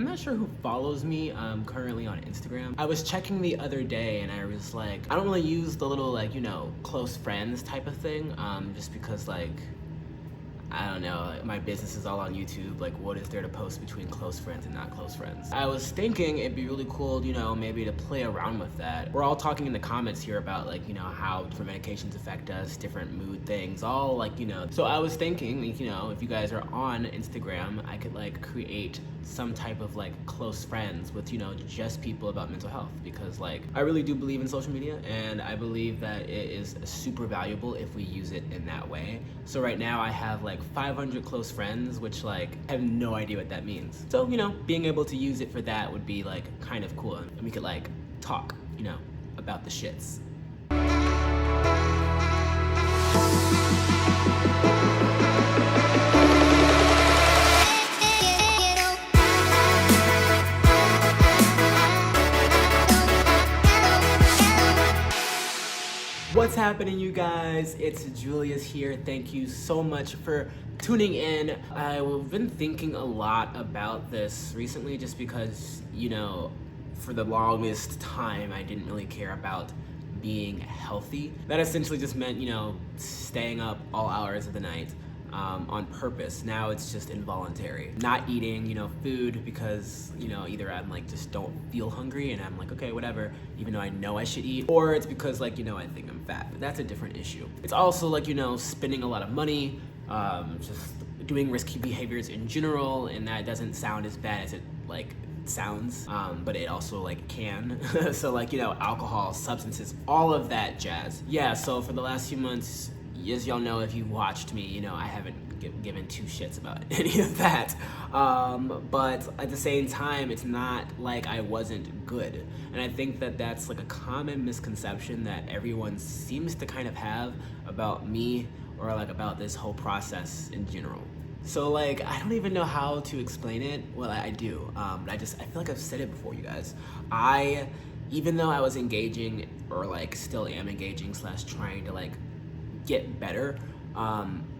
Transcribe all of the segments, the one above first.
I'm not sure who follows me currently on Instagram. I was checking the other day and I was like, I don't really use the little like, close friends type of thing, just because like, I don't know, my business is all on YouTube. Like, what is there to post between close friends and not close friends? I was thinking it'd be really cool, maybe to play around with that. We're all talking in the comments here about like, how different medications affect us, different mood things, all like, So I was thinking, if you guys are on Instagram, I could like create some type of like close friends with, just people about mental health, because like, I really do believe in social media and I believe that it is super valuable if we use it in that way. So right now I have like 500 close friends, which like I have no idea what that means. So, being able to use it for that would be like kind of cool. And we could like talk, about the shits. What's happening, you guys? It's Julius here. Thank you so much for tuning in. I've been thinking a lot about this recently just because, for the longest time, I didn't really care about being healthy. That essentially just meant, staying up all hours of the night on purpose. Now it's just involuntary. Not eating, food because, either I'm like just don't feel hungry and I'm like, okay, whatever, even though I know I should eat, or it's because like, I think I'm fat. But that's a different issue. It's also like, spending a lot of money, just doing risky behaviors in general, and that doesn't sound as bad as it like sounds, but it also like can. So like, alcohol, substances, all of that jazz. Yeah, so for the last few months, as y'all know, if you watched me, I haven't given two shits about any of that. But at the same time, it's not like I wasn't good. And I think that that's like a common misconception that everyone seems to kind of have about me or like about this whole process in general. So like, I don't even know how to explain it. Well, I do, but I feel like I've said it before, you guys. Even though I was engaging, or like still am engaging / trying to like get better,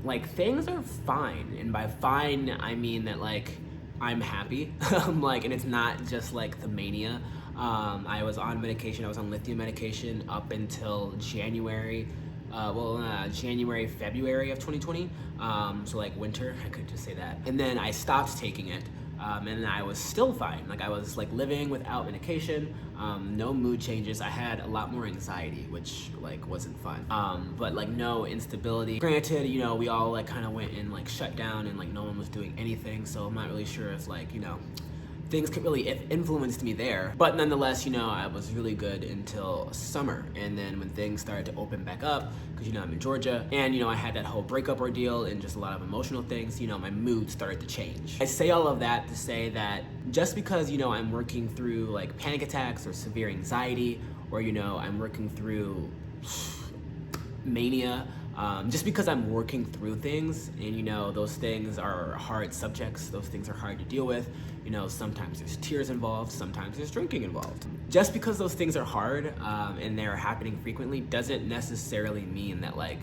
like things are fine, and by fine I mean that like I'm happy. Like, and it's not just like the mania. I was on medication. I was on lithium medication up until January, February of 2020. So like winter, I could just say that. And then I stopped taking it. And I was still fine. Like, I was like living without medication, no mood changes. I had a lot more anxiety, which like wasn't fun. But like no instability. Granted, we all like kind of went in like shut down and like no one was doing anything. So I'm not really sure if like, things could really influenced me there. But nonetheless, I was really good until summer. And then when things started to open back up, because I'm in Georgia, and I had that whole breakup ordeal and just a lot of emotional things, my mood started to change. I say all of that to say that just because, I'm working through like panic attacks or severe anxiety, or, I'm working through mania, just because I'm working through things and those things are hard subjects, those things are hard to deal with, sometimes there's tears involved, sometimes there's drinking involved. Just because those things are hard and they're happening frequently doesn't necessarily mean that like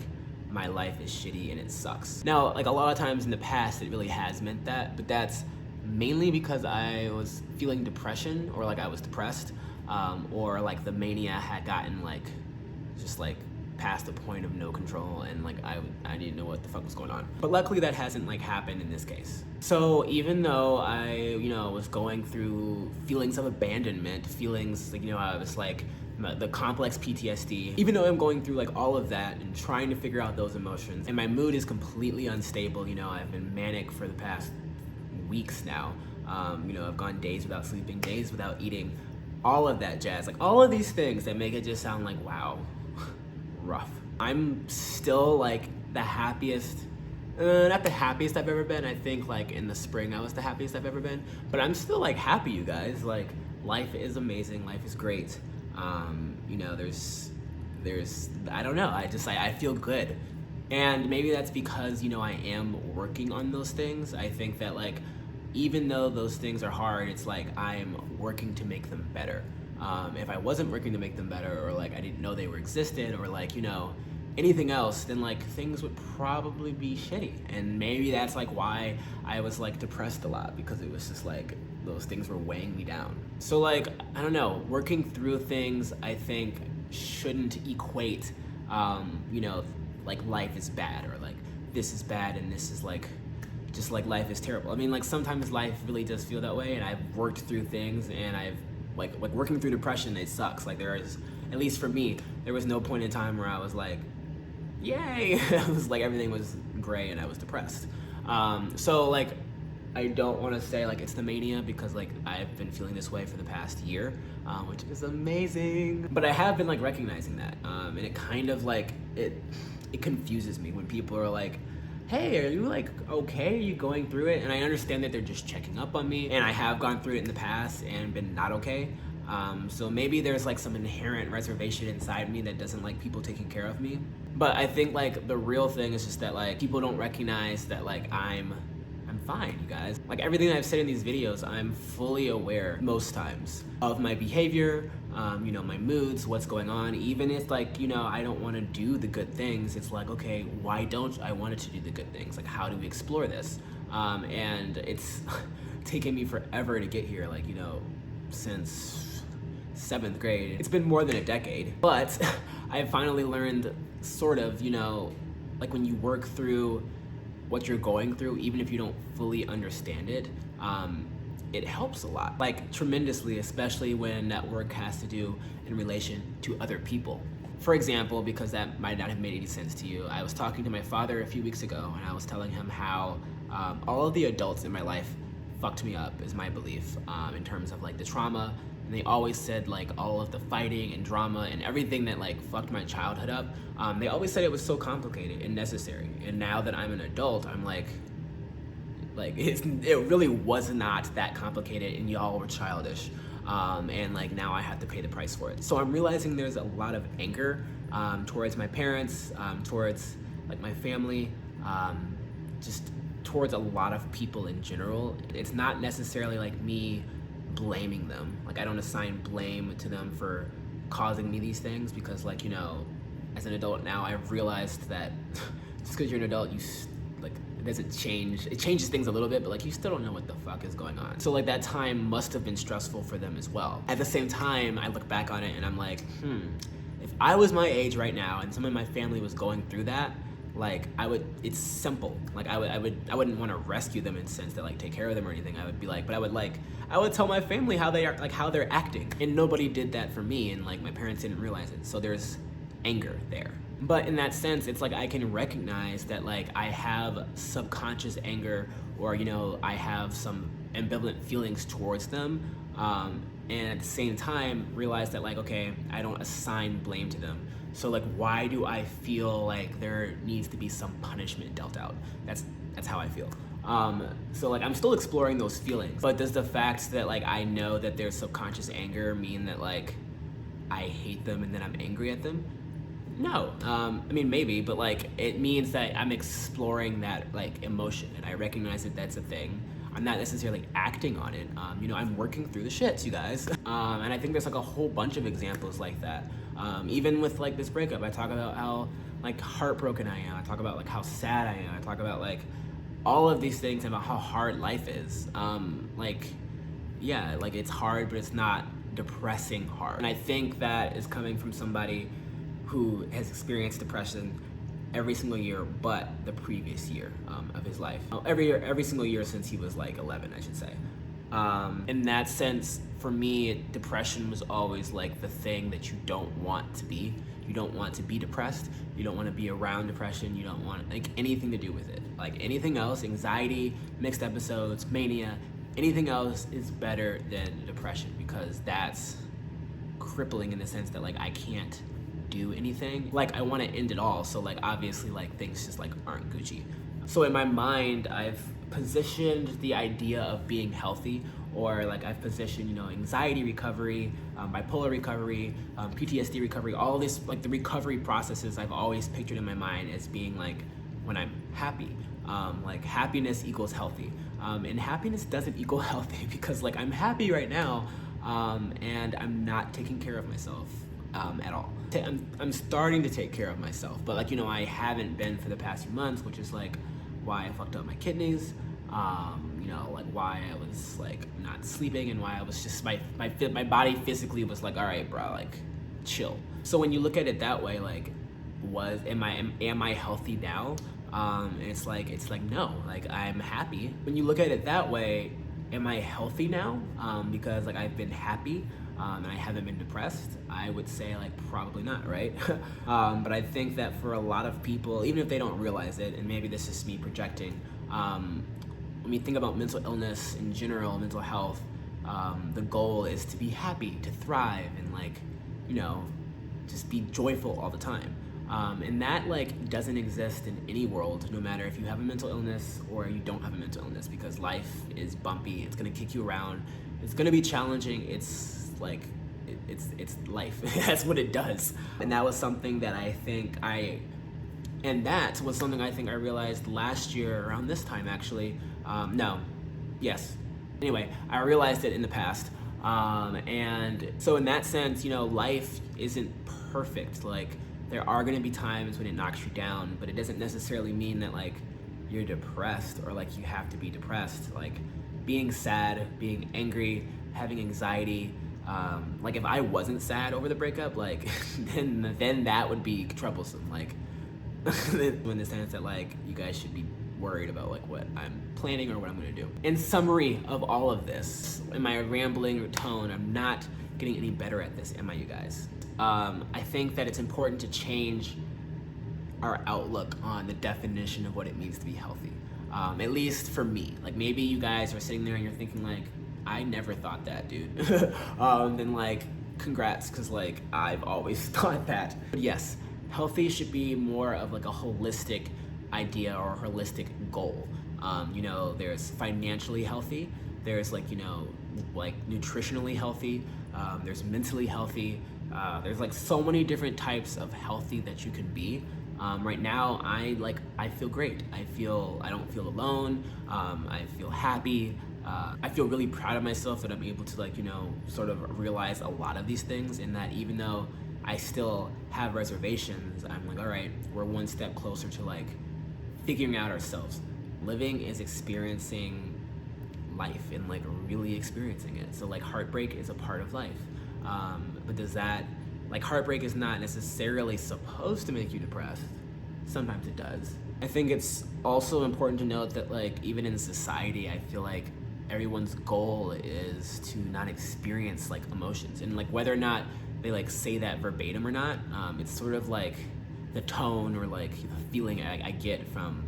my life is shitty and it sucks. Now, like a lot of times in the past it really has meant that, but that's mainly because I was feeling depression, or like I was depressed, or like the mania had gotten like just like past the point of no control, and like I didn't know what the fuck was going on. But luckily that hasn't like happened in this case. So even though I was going through feelings of abandonment, feelings like I was like the complex PTSD, even though I'm going through like all of that and trying to figure out those emotions, and my mood is completely unstable, I've been manic for the past weeks now. I've gone days without sleeping, days without eating, all of that jazz, like all of these things that make it just sound like, wow, rough. I'm still like the happiest, not the happiest I've ever been. I think like in the spring I was the happiest I've ever been, but I'm still like happy, you guys. Like, life is amazing, life is great. There's I don't know, I feel good. And maybe that's because, I am working on those things. I think that like, even though those things are hard, it's like I'm working to make them better. If I wasn't working to make them better, or like I didn't know they were existed, or like, anything else, then like things would probably be shitty. And maybe that's like why I was like depressed a lot, because it was just like those things were weighing me down. So like, I don't know, working through things I think shouldn't equate, you know, like life is bad, or like this is bad and this is like, just like life is terrible. I mean, like sometimes life really does feel that way, and I've worked through things, and I've like working through depression, it sucks. Like there is, at least for me, there was no point in time where I was like, yay. It was like everything was gray and I was depressed. So like, I don't want to say like it's the mania, because like I've been feeling this way for the past year, which is amazing. But I have been like recognizing that, and it kind of like, it confuses me when people are like, hey, are you like okay? Are you going through it? And I understand that they're just checking up on me, and I have gone through it in the past and been not okay. So maybe there's like some inherent reservation inside me that doesn't like people taking care of me. But I think like the real thing is just that like people don't recognize that like I'm fine, you guys. Like everything that I've said in these videos, I'm fully aware most times of my behavior, you know, my moods, what's going on. Even if like, you know, I don't want to do the good things, it's like, okay, why don't I want to do the good things? Like, how do we explore this? And it's taken me forever to get here, like, you know, since 7th grade. It's been more than a decade, but I finally learned sort of, you know, like when you work through what you're going through, even if you don't fully understand it, it helps a lot, like tremendously, especially when that work has to do in relation to other people. For example, because that might not have made any sense to you, I was talking to my father a few weeks ago, and I was telling him how all of the adults in my life fucked me up, is my belief, in terms of like the trauma. And they always said like all of the fighting and drama and everything that like fucked my childhood up, they always said it was so complicated and necessary. And now that I'm an adult, I'm like it really was not that complicated, and y'all were childish. And like now I have to pay the price for it. So I'm realizing there's a lot of anger towards my parents, towards like my family, just towards a lot of people in general. It's not necessarily like me blaming them. Like I don't assign blame to them for causing me these things, because like, you know, as an adult now, I've realized that just because you're an adult, like it doesn't change. It changes things a little bit, but like you still don't know what the fuck is going on. So like that time must have been stressful for them as well. At the same time, I look back on it and I'm like, if I was my age right now and some of my family was going through that, like it's simple. Like I wouldn't want to rescue them in the sense that like take care of them or anything. I would be like, but I would tell my family how they are, like how they're acting. And nobody did that for me, and like my parents didn't realize it. So there's anger there. But in that sense, it's like I can recognize that like I have subconscious anger, or you know, I have some ambivalent feelings towards them. And at the same time realize that like, okay, I don't assign blame to them. So like, why do I feel like there needs to be some punishment dealt out? That's how I feel. So like, I'm still exploring those feelings, but does the fact that like I know that there's subconscious anger mean that like I hate them and then I'm angry at them? No. I mean, maybe, but like it means that I'm exploring that like emotion, and I recognize that that's a thing. I'm not necessarily acting on it. You know, I'm working through the shits, you guys. And I think there's like a whole bunch of examples like that. Even with like this breakup, I talk about how like heartbroken I am. I talk about like how sad I am. I talk about like all of these things about how hard life is. Like, yeah, like it's hard, but it's not depressing hard. And I think that is coming from somebody who has experienced depression every single year but the previous year of his life. Every single year since he was like 11, I should say. In that sense, for me, depression was always like the thing that you don't want to be. You don't want to be depressed. You don't want to be around depression. You don't want like anything to do with it. Like anything else, anxiety, mixed episodes, mania, anything else is better than depression, because that's crippling in the sense that like I can't do anything. Like I want to end it all, so like obviously like things just like aren't Gucci. So in my mind, I've positioned the idea of being healthy, or like I've positioned, you know, anxiety recovery, bipolar recovery, PTSD recovery, all this like the recovery processes I've always pictured in my mind as being like when I'm happy. Like happiness equals healthy, and happiness doesn't equal healthy, because like I'm happy right now, and I'm not taking care of myself at all. I'm starting to take care of myself, but like, you know, I haven't been for the past few months, which is like why I fucked up my kidneys, like why I was like not sleeping and why I was just my body physically was like, all right, bro, like chill. So when you look at it that way, like, am I healthy now? It's like no, like I'm happy. When you look at it that way, am I healthy now? Because like I've been happy and I haven't been depressed. I would say like probably not, right? But I think that for a lot of people, even if they don't realize it, and maybe this is me projecting, when you think about mental illness in general, mental health, the goal is to be happy, to thrive, and like, just be joyful all the time. And that like doesn't exist in any world, no matter if you have a mental illness or you don't have a mental illness, because life is bumpy. It's gonna kick you around. It's gonna be challenging. It's like, it's life. That's what it does. And that was something that I think I realized last year around this time, actually. Anyway, I realized it in the past. And so in that sense, life isn't perfect. Like, there are gonna be times when it knocks you down, but it doesn't necessarily mean that like you're depressed or like you have to be depressed. Like, being sad, being angry, having anxiety, like if I wasn't sad over the breakup, like then that would be troublesome. Like, in the sense that like you guys should be worried about like what I'm planning or what I'm gonna do. In summary of all of this, in my rambling tone, I'm not getting any better at this, am I, you guys? I think that it's important to change our outlook on the definition of what it means to be healthy. At least for me. Like, maybe you guys are sitting there and you're thinking like, I never thought that, dude. Then like, congrats, because like I've always thought that. But yes, healthy should be more of like a holistic idea or a holistic goal. There's financially healthy, there's like, like nutritionally healthy, there's mentally healthy, there's like so many different types of healthy that you can be. Right now, I feel great. I don't feel alone. I feel happy. I feel really proud of myself that I'm able to like, sort of realize a lot of these things, and that even though I still have reservations, I'm like, all right, we're one step closer to like figuring out ourselves. Living is experiencing life and like really experiencing it. So like heartbreak is a part of life. But does that, like, heartbreak is not necessarily supposed to make you depressed. Sometimes it does. I think it's also important to note that like even in society, I feel like everyone's goal is to not experience like emotions, and like whether or not they like say that verbatim or not, it's sort of like the tone or like the feeling I get from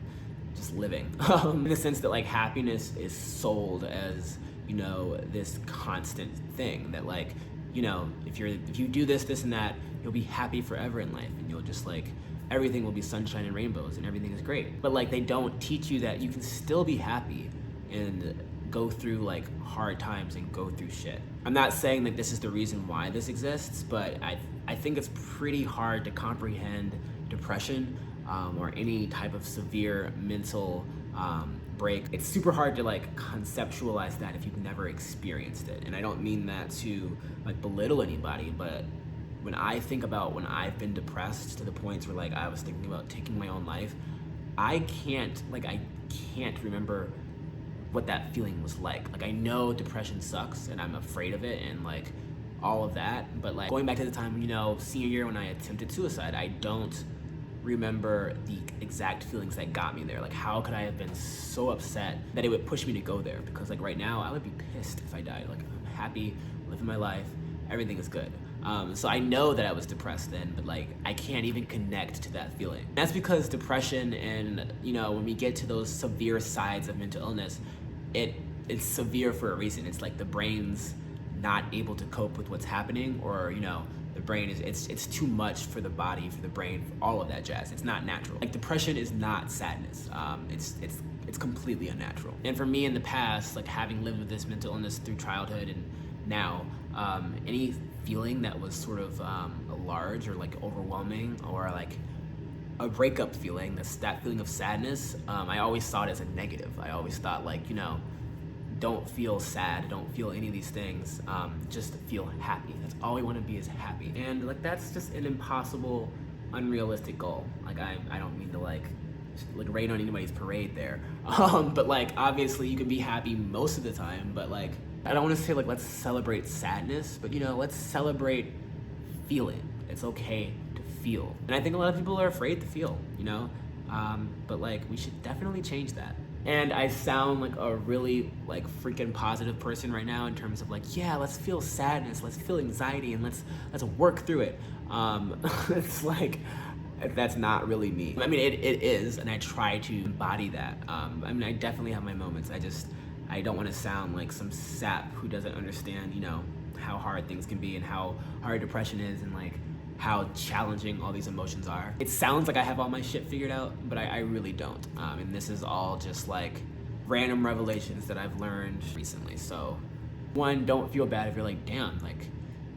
just living. In the sense that like happiness is sold as, this constant thing that like, if you do this and that, you'll be happy forever in life, and you'll just like, everything will be sunshine and rainbows and everything is great. But like, they don't teach you that you can still be happy and go through like hard times and go through shit. I'm not saying that this is the reason why this exists, but I think it's pretty hard to comprehend depression or any type of severe mental break. It's super hard to like conceptualize that if you've never experienced it. And I don't mean that to like belittle anybody, but when I think about when I've been depressed to the points where like I was thinking about taking my own life, I can't remember what that feeling was like. Like, I know depression sucks and I'm afraid of it and like all of that, but like going back to the time, senior year when I attempted suicide, I don't remember the exact feelings that got me there. Like, how could I have been so upset that it would push me to go there? Because like right now I would be pissed if I died. Like, I'm happy, living my life, everything is good. So I know that I was depressed then, but like I can't even connect to that feeling. And that's because depression and when we get to those severe sides of mental illness, it's severe for a reason. It's like the brain's not able to cope with what's happening, or the brain is it's too much for the body, for the brain, for all of that jazz. It's not natural. Like, depression is not sadness. It's completely unnatural. And for me in the past, like having lived with this mental illness through childhood and now, any feeling that was sort of large or like overwhelming, or like a breakup feeling, that feeling of sadness, I always saw it as a negative. I always thought like, don't feel sad, don't feel any of these things, just feel happy. That's all we want to be, is happy. And like, that's just an impossible, unrealistic goal. Like, I don't mean to like like rain on anybody's parade there. But like obviously you can be happy most of the time, but like I don't want to say like let's celebrate sadness, but you know, let's celebrate feeling. It's okay to feel. And I think a lot of people are afraid to feel, you know? But like we should definitely change that. And I sound like a really like freaking positive person right now in terms of like, yeah, let's feel sadness, let's feel anxiety, and let's work through it. It's like, that's not really me. I mean, it is, and I try to embody that. I mean, I definitely have my moments. I don't want to sound like some sap who doesn't understand, you know, how hard things can be and how hard depression is and like how challenging all these emotions are. It sounds like I have all my shit figured out, but I really don't. And this is all just like random revelations that I've learned recently. So one, don't feel bad if you're like, damn, like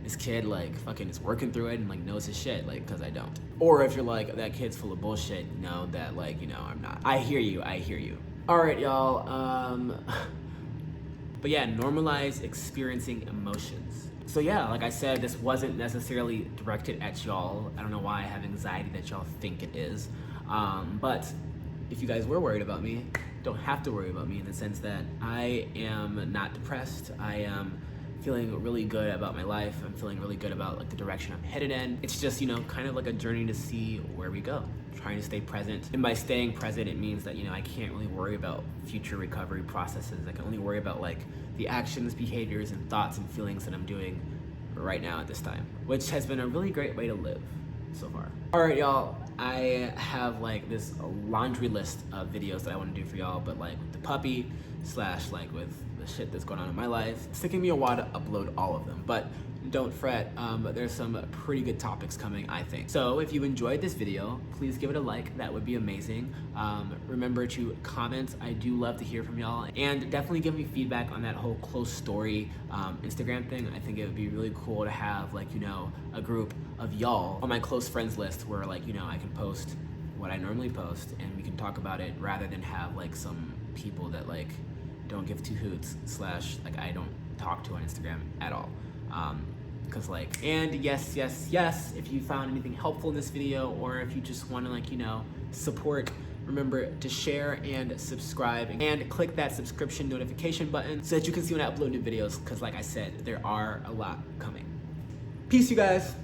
this kid like fucking is working through it and like knows his shit, like, cause I don't. Or if you're like, that kid's full of bullshit, know that like, you know, I'm not. I hear you. All right, y'all. But yeah, normalize experiencing emotions. So yeah, like I said, this wasn't necessarily directed at y'all. I don't know why I have anxiety that y'all think it is. But if you guys were worried about me, don't have to worry about me in the sense that I am not depressed. I am feeling really good about my life. I'm feeling really good about like the direction I'm headed in. It's just, you know, kind of like a journey to see where we go. Trying to stay present. And by staying present, it means that, you know, I can't really worry about future recovery processes. I can only worry about like the actions, behaviors, and thoughts and feelings that I'm doing right now at this time, which has been a really great way to live so far. All right, y'all, I have like this laundry list of videos that I want to do for y'all, but like with the puppy / like with the shit that's going on in my life, it's taking me a while to upload all of them, but don't fret, there's some pretty good topics coming, I think. So if you enjoyed this video, please give it a like, that would be amazing. Remember to comment, I do love to hear from y'all, and definitely give me feedback on that whole close story Instagram thing. I think it would be really cool to have like, you know, a group of y'all on my close friends list where like, you know, I can post what I normally post and we can talk about it rather than have like some people that like don't give two hoots / like I don't talk to on Instagram at all. Cause like, and yes, if you found anything helpful in this video, or if you just want to like, you know, support, remember to share and subscribe and click that subscription notification button so that you can see when I upload new videos. Cause like I said, there are a lot coming. Peace, you guys.